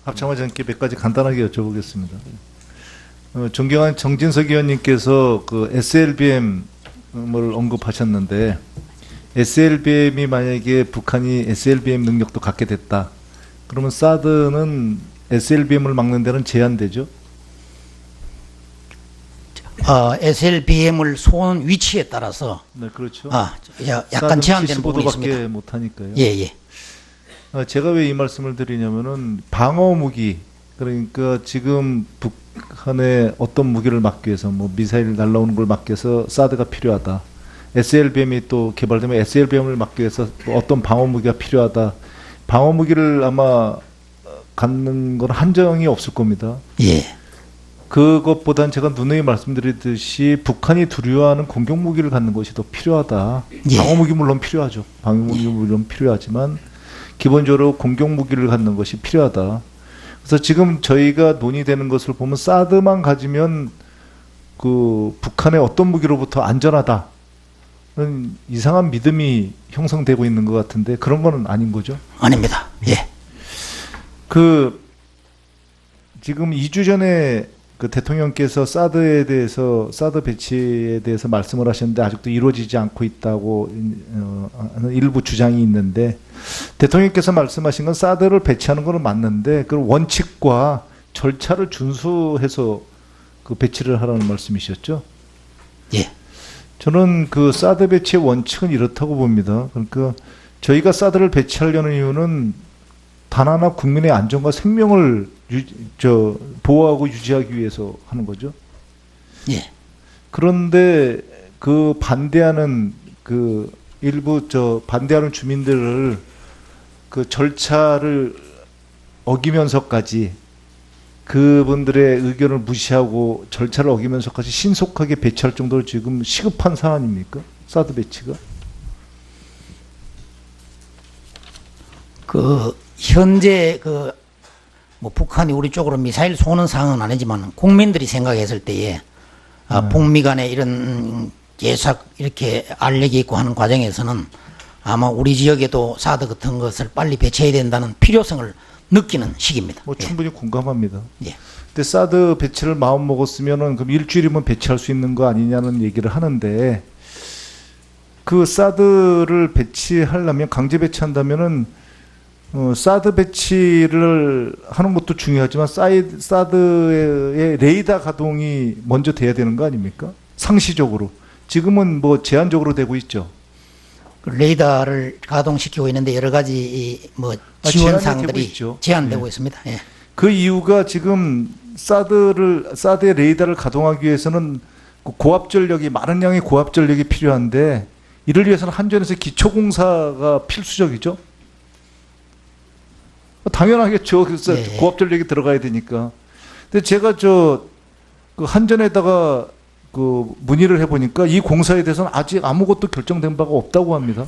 합참의 전께 몇 가지 간단하게 여쭤보겠습니다. 존경한 정진석 의원님께서 그 SLBM을 언급하셨는데 SLBM이 만약에 북한이 SLBM 능력도 갖게 됐다. 그러면 사드는 SLBM을 막는 데는 제한되죠? SLBM을 쏘는 위치에 따라서 네, 그렇죠. 약간 제한되는 부분이 있습니다. 75도밖에 못 하니까요. 예. 제가 왜 이 말씀을 드리냐면은 방어 무기, 그러니까 지금 북한의 어떤 무기를 막기 위해서 뭐 미사일 날라오는 걸 막기 위해서 사드가 필요하다. SLBM이 또 개발되면 SLBM을 막기 위해서 어떤 방어 무기가 필요하다. 방어 무기를 아마 갖는 건 한정이 없을 겁니다. 예. 그것보단 제가 누누이 말씀드리듯이 북한이 두려워하는 공격 무기를 갖는 것이 더 필요하다. 예. 방어 무기 물론 필요하죠. 방어 무기 물론 필요하지만 기본적으로 공격 무기를 갖는 것이 필요하다. 그래서 지금 저희가 논의되는 것을 보면 사드만 가지면 그 북한의 어떤 무기로부터 안전하다는 이상한 믿음이 형성되고 있는 것 같은데 그런 거는 아닌 거죠? 아닙니다. 예. 지금 2주 전에 그 대통령께서 사드 배치에 대해서 말씀을 하셨는데 아직도 이루어지지 않고 있다고 하는 일부 주장이 있는데 대통령께서 말씀하신 건 사드를 배치하는 것은 맞는데 그 원칙과 절차를 준수해서 그 배치를 하라는 말씀이셨죠? 예. 저는 그 사드 배치의 원칙은 이렇다고 봅니다. 그러니까 저희가 사드를 배치하려는 이유는 단 하나 국민의 안전과 생명을 보호하고 유지하기 위해서 하는 거죠. 예. 그런데 그 반대하는 일부 반대하는 주민들을 그 절차를 어기면서까지 그분들의 의견을 무시하고 절차를 어기면서까지 신속하게 배치할 정도로 지금 시급한 사안입니까? 사드 배치가? 현재 뭐 북한이 우리 쪽으로 미사일 쏘는 상황은 아니지만 국민들이 생각했을 때에 북미 간에 이런 예삭 이렇게 알력이 있고 하는 과정에서는 아마 우리 지역에도 사드 같은 것을 빨리 배치해야 된다는 필요성을 느끼는 시기입니다. 뭐 충분히 공감합니다. 예. 근데 사드 배치를 마음 먹었으면은 그럼 일주일이면 배치할 수 있는 거 아니냐는 얘기를 하는데 그 사드를 배치하려면 강제 배치한다면은 사드 배치를 하는 것도 중요하지만 사드의 레이더 가동이 먼저 돼야 되는 거 아닙니까? 상시적으로. 지금은 뭐 제한적으로 되고 있죠. 레이더를 가동시키고 있는데 여러 가지 뭐 지원사항들이 제한되고 있습니다. 예. 그 이유가 지금 사드의 레이더를 가동하기 위해서는 고압 전력이 많은 양의 고압 전력이 필요한데 이를 위해서는 한전에서 기초공사가 필수적이죠. 당연하겠죠. 그래서 예. 고압 전력이 들어가야 되니까. 근데 제가 그 한전에다가 그 문의를 해보니까 이 공사에 대해서는 아직 아무것도 결정된 바가 없다고 합니다.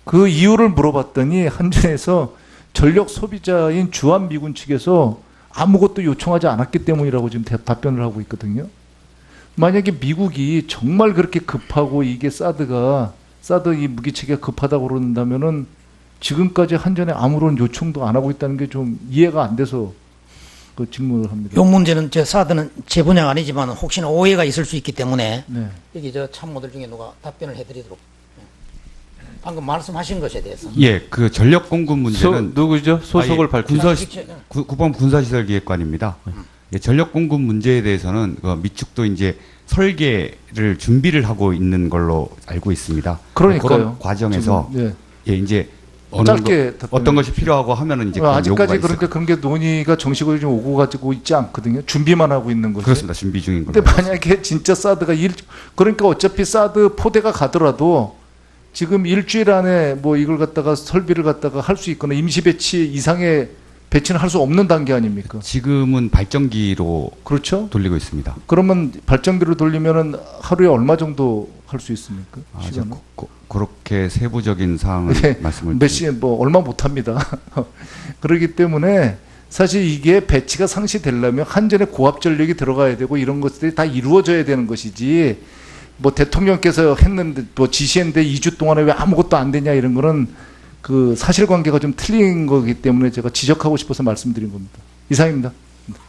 그 이유를 물어봤더니 한전에서 전력 소비자인 주한미군 측에서 아무것도 요청하지 않았기 때문이라고 지금 답변을 하고 있거든요. 만약에 미국이 정말 그렇게 급하고 이게 사드 이 무기체계가 급하다고 그런다면은 지금까지 한전에 아무런 요청도 안 하고 있다는 게 좀 이해가 안 돼서 그 질문을 합니다. 이 문제는 사드는 제 분야가 아니지만 혹시나 오해가 있을 수 있기 때문에 네. 여기 참모들 중에 누가 답변을 해드리도록. 방금 말씀하신 것에 대해서. 예, 그 전력 공급 문제는 누구죠? 소속을 밝히죠. 국방 군사시설기획관입니다. 예, 전력 공급 문제에 대해서는 미축도 이제 설계를 준비를 하고 있는 걸로 알고 있습니다. 그러니까요. 그런 과정에서 지금, 예, 이제 짧게 어떤 것이 필요하고 하면은 이제 아직까지 그러니까 그런 게 논의가 정식으로 좀 오고 가지고 있지 않거든요. 준비만 하고 있는 거죠. 그렇습니다. 준비 중인 근데 걸로. 만약에 진짜 그러니까 어차피 사드 포대가 가더라도 지금 일주일 안에 뭐 이걸 갖다가 설비를 갖다가 할 수 있거나 임시 배치 이상의 배치는 할 수 없는 단계 아닙니까? 지금은 발전기로 그렇죠? 돌리고 있습니다. 그러면 발전기로 돌리면은 하루에 얼마 정도 할 수 있습니까? 아주 그렇게 세부적인 사항을 네, 말씀을 뭐 얼마 못 합니다. 그렇기 때문에 사실 이게 배치가 상시되려면 한전에 고압 전력이 들어가야 되고 이런 것들이 다 이루어져야 되는 것이지 뭐 대통령께서 했는데 뭐 지시했는데 2주 동안에 왜 아무것도 안 되냐 이런 거는 그 사실관계가 좀 틀린 거기 때문에 제가 지적하고 싶어서 말씀드린 겁니다. 이상입니다.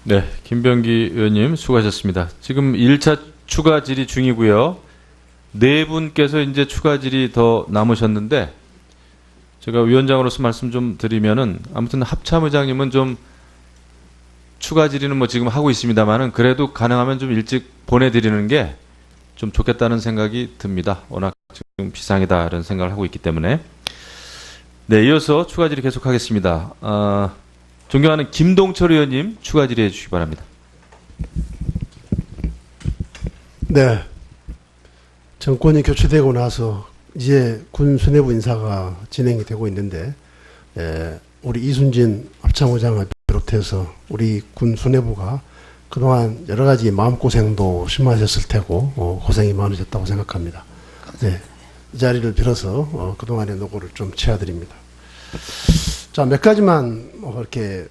네, 김병기 의원님 수고하셨습니다. 지금 1차 추가 질의 중이고요. 네 분께서 이제 추가 질의 더 남으셨는데 제가 위원장으로서 말씀 좀 드리면은 아무튼 합참의장님은 좀 추가 질의는 뭐 지금 하고 있습니다만은 그래도 가능하면 좀 일찍 보내드리는 게 좀 좋겠다는 생각이 듭니다. 워낙 지금 비상이다 이런 생각을 하고 있기 때문에. 네, 이어서 추가 질의 계속하겠습니다. 존경하는 김동철 의원님 추가 질의해 주시기 바랍니다. 네. 정권이 교체되고 나서 이제 군 수뇌부 인사가 진행이 되고 있는데, 우리 이순진 합참의장을 비롯해서 우리 군 수뇌부가 그동안 여러 가지 마음고생도 심하셨을 테고, 고생이 많으셨다고 생각합니다. 네. 이 자리를 빌어서 그동안의 노고를 좀 치아드립니다. 자, 몇 가지만 이렇게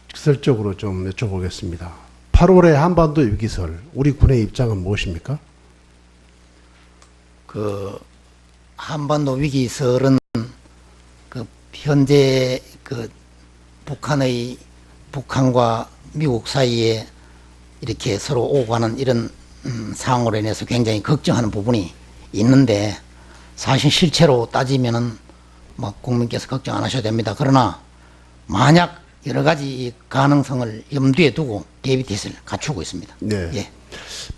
직설적으로 좀 여쭤보겠습니다. 8월의 한반도 위기설, 우리 군의 입장은 무엇입니까? 그 한반도 위기설은 그 현재 그 북한과 미국 사이에 이렇게 서로 오고 가는 이런 상황으로 인해서 굉장히 걱정하는 부분이 있는데 사실 실체로 따지면은 뭐 국민께서 걱정 안 하셔도 됩니다. 그러나 만약 여러 가지 가능성을 염두에 두고 대비 태세를 갖추고 있습니다. 네. 예.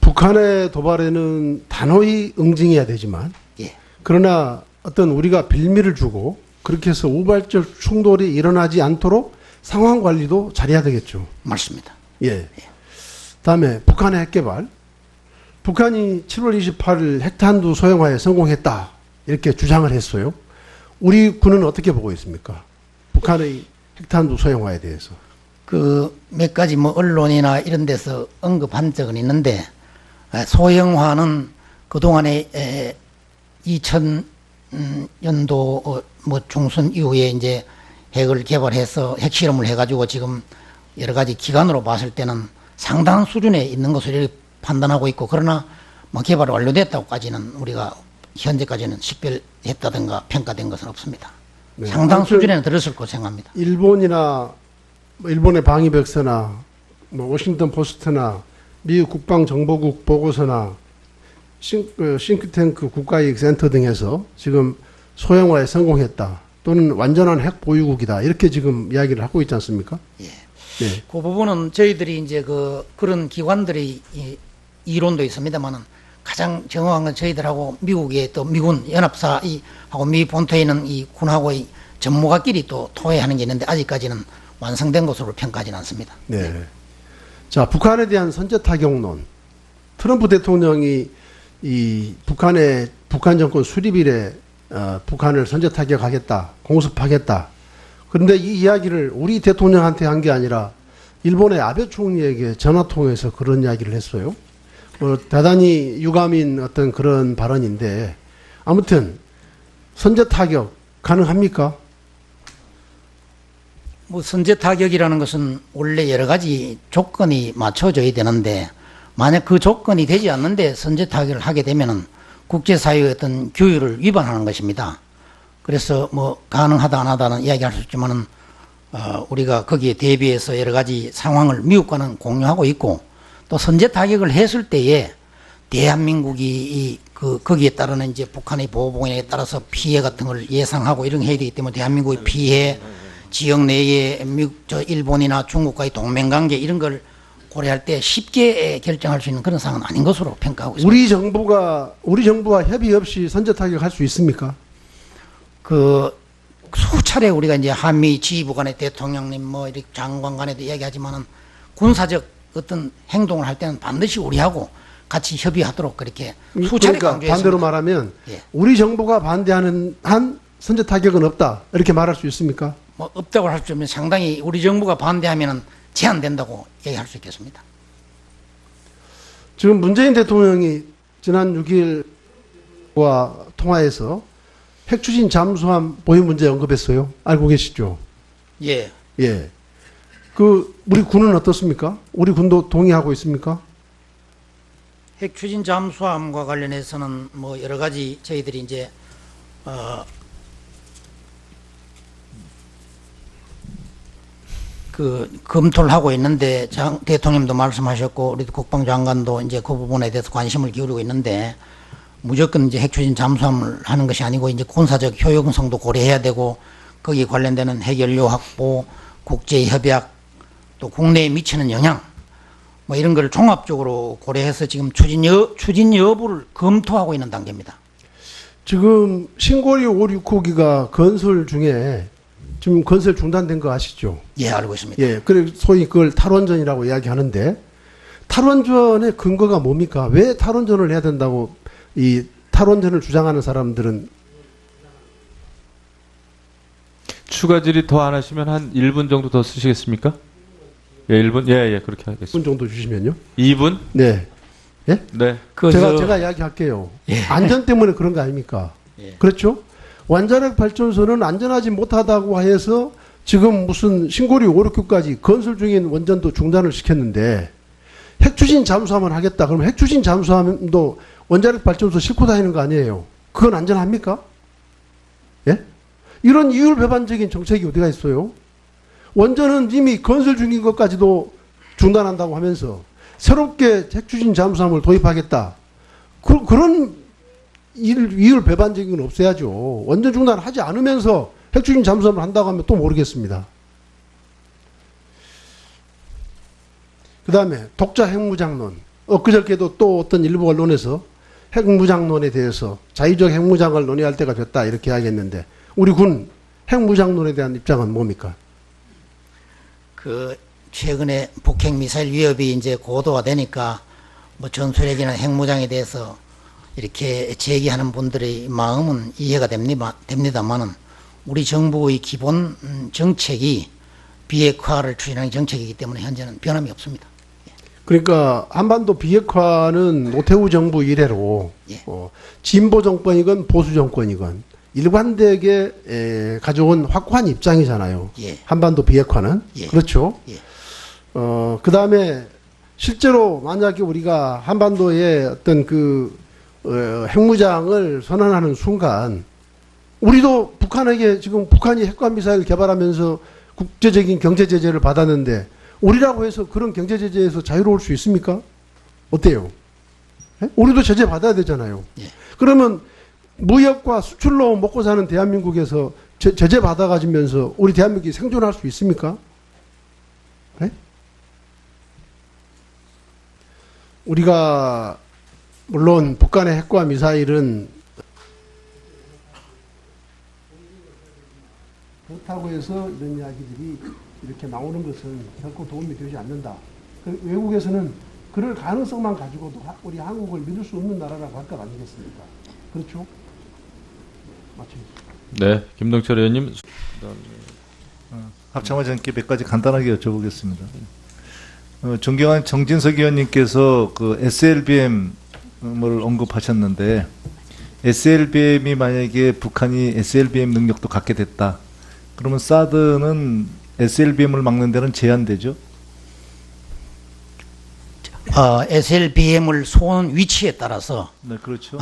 북한의 도발에는 단호히 응징해야 되지만, 예. 그러나 어떤 우리가 빌미를 주고 그렇게 해서 우발적 충돌이 일어나지 않도록 상황 관리도 잘해야 되겠죠. 맞습니다. 예. 다음에 북한의 핵개발. 북한이 7월 28일 핵탄두 소형화에 성공했다, 이렇게 주장을 했어요. 우리 군은 어떻게 보고 있습니까? 북한의 핵탄두 소형화에 대해서. 그 몇 가지 뭐 언론이나 이런 데서 언급한 적은 있는데, 소형화는 그동안에 2000년도 뭐 중순 이후에 이제 핵을 개발해서 핵실험을 해가지고 지금 여러 가지 기간으로 봤을 때는 상당한 수준에 있는 것으로 이렇게 판단하고 있고, 그러나 뭐 개발 완료됐다고까지는 우리가 현재까지는 식별했다든가 평가된 것은 없습니다. 네. 상당 아무튼 수준에는 들었을 거로 생각합니다. 일본이나 일본의 방위백서나 워싱턴 포스트나 미국 국방정보국 보고서나 싱크탱크 국가이익센터 등에서 지금 소형화에 성공했다, 또는 완전한 핵 보유국이다, 이렇게 지금 이야기를 하고 있지 않습니까? 예. 네. 그 부분은 저희들이 이제 그런 기관들의 이론도 있습니다만은 가장 정확한 건 저희들하고 미국의 또 미군 연합사하고 미 본토에 있는 이 군하고의 전문가끼리 또 토의하는 게 있는데 아직까지는 완성된 것으로 평가하지는 않습니다. 네. 자, 북한에 대한 선제 타격론. 트럼프 대통령이 이 북한 정권 수립 이래 북한을 선제 타격하겠다, 공습하겠다. 그런데 이 이야기를 우리 대통령한테 한 게 아니라 일본의 아베 총리에게 전화 통해서 그런 이야기를 했어요. 대단히 유감인 어떤 그런 발언인데, 아무튼 선제 타격 가능합니까? 뭐 선제 타격이라는 것은 원래 여러 가지 조건이 맞춰져야 되는데, 만약 그 조건이 되지 않는데 선제 타격을 하게 되면은 국제사회의 어떤 규율을 위반하는 것입니다. 그래서 뭐 가능하다 안 하다는 이야기할 수 있지만은 우리가 거기에 대비해서 여러 가지 상황을 미국과는 공유하고 있고, 또 선제 타격을 했을 때에 대한민국이 거기에 따르는 이제 북한의 보호봉에 따라서 피해 같은 걸 예상하고 이런 게 해야 되기 때문에 대한민국의 피해, 지역 내에 일본이나 중국과의 동맹관계 이런 걸 고려할 때 쉽게 결정할 수 있는 그런 상황은 아닌 것으로 평가하고 있습니다. 우리 정부와 협의 없이 선제 타격할 수 있습니까? 그 수차례 우리가 이제 한미 지휘부 간의 대통령님 뭐 이렇게 장관 간에도 이야기하지만은 군사적 어떤 행동을 할 때는 반드시 우리하고 같이 협의하도록 그렇게 수차례 그러니까 강조했습니다. 반대로 말하면 예. 우리 정부가 반대하는 한 선제 타격은 없다, 이렇게 말할 수 있습니까? 뭐 없다고 할 수 있으면 상당히 우리 정부가 반대하면은 제한된다고 얘기할 수 있겠습니다. 지금 문재인 대통령이 지난 6일과 통화에서 핵 추진 잠수함 보유 문제 언급했어요. 알고 계시죠? 예. 예. 우리 군은 어떻습니까? 우리 군도 동의하고 있습니까? 핵 추진 잠수함과 관련해서는 뭐 여러 가지 저희들이 이제 검토를 하고 있는데 대통령도 말씀하셨고 우리 국방장관도 이제 그 부분에 대해서 관심을 기울이고 있는데 무조건 이제 핵추진 잠수함을 하는 것이 아니고 이제 군사적 효용성도 고려해야 되고 거기에 관련되는 핵연료 확보, 국제 협약 또 국내에 미치는 영향 뭐 이런 걸 종합적으로 고려해서 지금 추진 여부를 검토하고 있는 단계입니다. 지금 신고리 5, 6호기가 건설 중에 지금 건설 중단된 거 아시죠? 예, 알고 있습니다. 예, 그래 소위 그걸 탈원전이라고 이야기하는데 탈원전의 근거가 뭡니까? 왜 탈원전을 해야 된다고 이 탈원전을 주장하는 사람들은 추가 질의 더 안 하시면 한 1분 정도 더 쓰시겠습니까? 예, 1분? 예, 그렇게 하겠습니다. 1분 정도 주시면요? 2분? 네. 예? 네. 제가 이야기할게요. 안전 때문에 그런 거 아닙니까? 예. 그렇죠? 원자력 발전소는 안전하지 못하다고 해서 지금 무슨 신고리 5, 6호까지 건설 중인 원전도 중단을 시켰는데 핵추진 잠수함을 하겠다. 그러면 핵추진 잠수함도 원자력 발전소 싣고 다니는 거 아니에요? 그건 안전합니까? 예? 이런 이율배반적인 정책이 어디가 있어요? 원전은 이미 건설 중인 것까지도 중단한다고 하면서 새롭게 핵추진 잠수함을 도입하겠다. 그런 이율배반적인 건 없어야죠. 원전 중단을 하지 않으면서 핵추진 잠수함을 한다고 하면 또 모르겠습니다. 그 다음에 독자 핵무장론. 엊그저께도 또 어떤 일부 언론에서 핵무장론에 대해서 자의적 핵무장을 논의할 때가 됐다 이렇게 이야기했는데 우리 군 핵무장론에 대한 입장은 뭡니까? 최근에 북핵 미사일 위협이 이제 고도화되니까 뭐 전술핵이나 핵무장에 대해서 이렇게 제기하는 분들의 마음은 이해가 됩니다만은 우리 정부의 기본 정책이 비핵화를 추진하는 정책이기 때문에 현재는 변함이 없습니다. 그러니까 한반도 비핵화는 노태우 정부 이래로 예. 진보 정권이건 보수 정권이건 일관되게 가져온 확고한 입장이잖아요. 예. 한반도 비핵화는. 예. 그렇죠. 예. 그 다음에 실제로 만약에 우리가 한반도에 어떤 핵무장을 선언하는 순간 우리도 북한에게 지금 북한이 핵관미사일 개발하면서 국제적인 경제 제재를 받았는데 우리라고 해서 그런 경제 제재에서 자유로울 수 있습니까? 어때요? 예? 우리도 제재 받아야 되잖아요. 예. 그러면 무역과 수출로 먹고 사는 대한민국에서 제재 받아가지면서 우리 대한민국이 생존할 수 있습니까? 예? 우리가 물론 북한의 핵과 미사일은 그렇다고 해서 이런 이야기들이 이렇게 나오는 것은 결코 도움이 되지 않는다. 외국에서는 그럴 가능성만 가지고도 우리 한국을 믿을 수 없는 나라라고 할 것 아니겠습니까? 그렇죠? 맞죠? 네, 김동철 의원님. 합참의 전께 몇 가지 간단하게 여쭤보겠습니다. 존경한 정진석 의원님께서 그 SLBM을 언급하셨는데 SLBM이 만약에 북한이 SLBM 능력도 갖게 됐다. 그러면 사드는 SLBM을 막는 데는 제한되죠? SLBM을 쏘는 위치에 따라서 네, 그렇죠.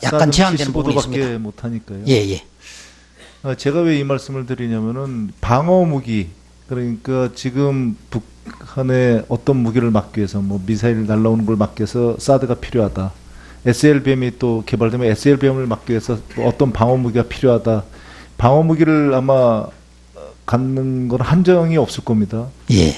약간 제한되는 부분이 있습니다. 75도밖에 못 하니까요. 예. 제가 왜 이 말씀을 드리냐면은 방어 무기, 그러니까 지금 북한의 어떤 무기를 막기 위해서 뭐 미사일 날라오는 걸 막기 위해서 사드가 필요하다. SLBM이 또 개발되면 SLBM을 막기 위해서 또 어떤 방어 무기가 필요하다. 방어 무기를 아마 갖는 건 한정이 없을 겁니다. 예.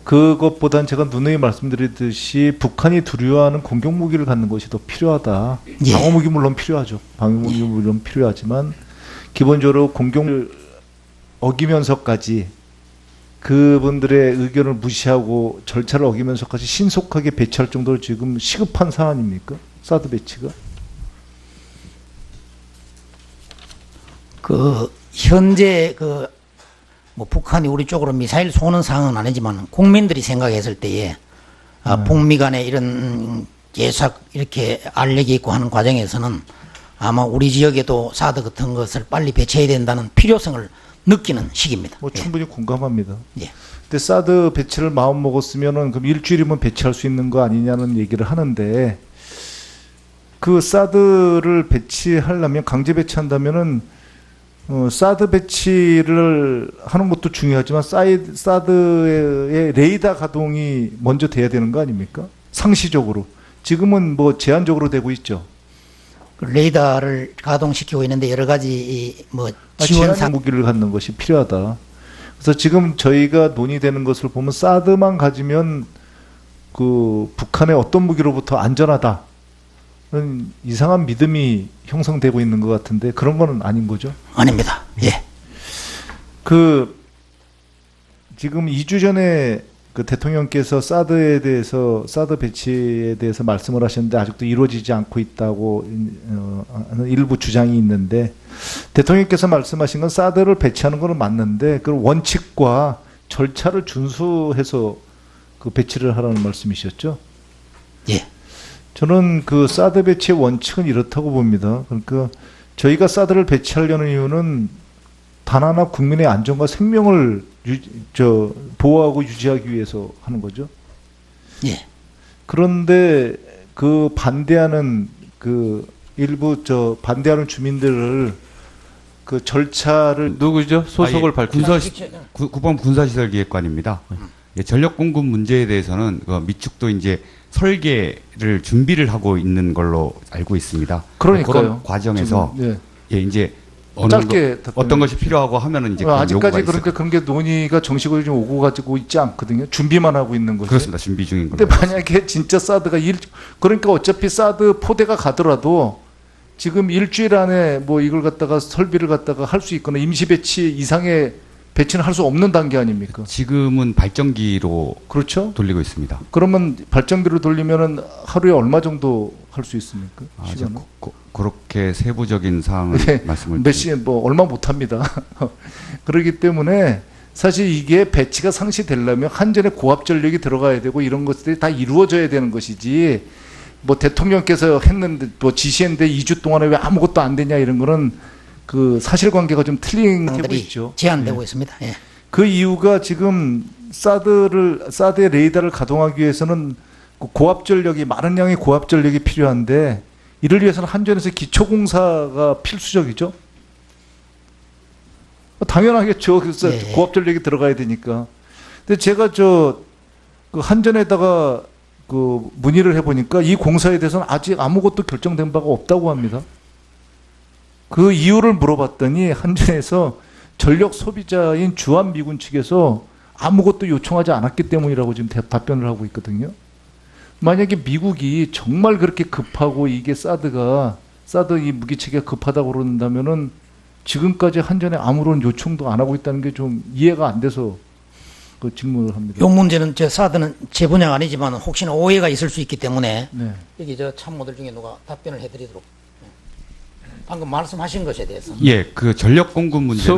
그것보단 제가 누누이 말씀드리듯이 북한이 두려워하는 공격 무기를 갖는 것이 더 필요하다. 예. 방어 무기 물론 필요하죠. 방어 무기 물론 필요하지만 기본적으로 공격을 어기면서까지 그분들의 의견을 무시하고 절차를 어기면서까지 신속하게 배치할 정도로 지금 시급한 사안입니까? 사드 배치가? 현재 뭐 북한이 우리 쪽으로 미사일 쏘는 상황은 아니지만 국민들이 생각했을 때에 북미 간의 이런 예삭 이렇게 알력이 있고 하는 과정에서는 아마 우리 지역에도 사드 같은 것을 빨리 배치해야 된다는 필요성을 느끼는 시기입니다. 뭐 충분히 공감합니다. 예. 근데 사드 배치를 마음 먹었으면은 그럼 일주일이면 배치할 수 있는 거 아니냐는 얘기를 하는데 그 사드를 배치하려면 강제 배치한다면은 사드 배치를 하는 것도 중요하지만 사드의 레이더 가동이 먼저 돼야 되는 거 아닙니까? 상시적으로. 지금은 뭐 제한적으로 되고 있죠. 그 레이더를 가동시키고 있는데 여러 가지 뭐 지원 지원상 무기를 갖는 것이 필요하다. 그래서 지금 저희가 논의되는 것을 보면 사드만 가지면 그 북한의 어떤 무기로부터 안전하다. 는 이상한 믿음이 형성되고 있는 것 같은데 그런 거는 아닌 거죠. 아닙니다. 예. 그 지금 2주 전에 그 대통령께서 사드에 대해서 사드 배치에 대해서 말씀을 하셨는데 아직도 이루어지지 않고 있다고 하는 일부 주장이 있는데 대통령께서 말씀하신 건 사드를 배치하는 거는 맞는데 그 원칙과 절차를 준수해서 그 배치를 하라는 말씀이셨죠? 예. 저는 그 사드 배치의 원칙은 이렇다고 봅니다. 그러니까 저희가 사드를 배치하려는 이유는 단 하나 국민의 안전과 생명을 보호하고 유지하기 위해서 하는 거죠. 예. 그런데 그 반대하는 그 일부 반대하는 주민들을 그 절차를 누구죠? 소속을 아, 예. 밝히죠. 구범 군사시설기획관입니다. 예, 전력 공급 문제에 대해서는 그 미축도 이제 설계를 준비를 하고 있는 걸로 알고 있습니다. 그러니까요. 그런 과정에서 지금, 예, 이제 어느 짧게 거, 어떤 것이 필요하고 하면은 이제 그런 아직까지 요구가 그러니까 그런 게 논의가 정식으로 좀 오고 가지고 있지 않거든요. 준비만 하고 있는 거죠. 그렇습니다. 준비 중인 걸로. 근데 만약에 진짜 사드가 그러니까 어차피 사드 포대가 가더라도 지금 일주일 안에 뭐 이걸 갖다가 설비를 갖다가 할 수 있거나 임시 배치 이상의 배치는 할 수 없는 단계 아닙니까? 지금은 발전기로 그렇죠? 돌리고 있습니다. 그러면 발전기로 돌리면은 하루에 얼마 정도 할 수 있습니까? 아, 제가 시간은? 그렇게 세부적인 사항을 네, 말씀을 몇 시, 뭐 얼마 못 합니다. 그렇기 때문에 사실 이게 배치가 상시되려면 한전에 고압 전력이 들어가야 되고 이런 것들이 다 이루어져야 되는 것이지. 뭐 대통령께서 했는데 뭐 지시했는데 2주 동안에 왜 아무것도 안 되냐 이런 거는 그 사실관계가 좀 틀린 게 들이 있죠. 제한되고 있습니다. 예. 그 이유가 지금 사드의 레이더를 가동하기 위해서는 그 고압 전력이 많은 양의 고압 전력이 필요한데 이를 위해서는 한전에서 기초공사가 필수적이죠. 당연하겠죠. 그래서 예. 고압 전력이 들어가야 되니까. 근데 제가 그 한전에다가 그 문의를 해보니까 이 공사에 대해서는 아직 아무것도 결정된 바가 없다고 합니다. 그 이유를 물어봤더니 한전에서 전력 소비자인 주한미군 측에서 아무것도 요청하지 않았기 때문이라고 지금 답변을 하고 있거든요. 만약에 미국이 정말 그렇게 급하고 이게 사드 이 무기체계가 급하다고 그런다면은 지금까지 한전에 아무런 요청도 안 하고 있다는 게 좀 이해가 안 돼서 그 질문을 합니다. 요 문제는 사드는 제 분야가 아니지만 혹시나 오해가 있을 수 있기 때문에 네. 여기 참모들 중에 누가 답변을 해드리도록. 방금 말씀하신 것에 대해서. 예, 그 전력 공급 문제는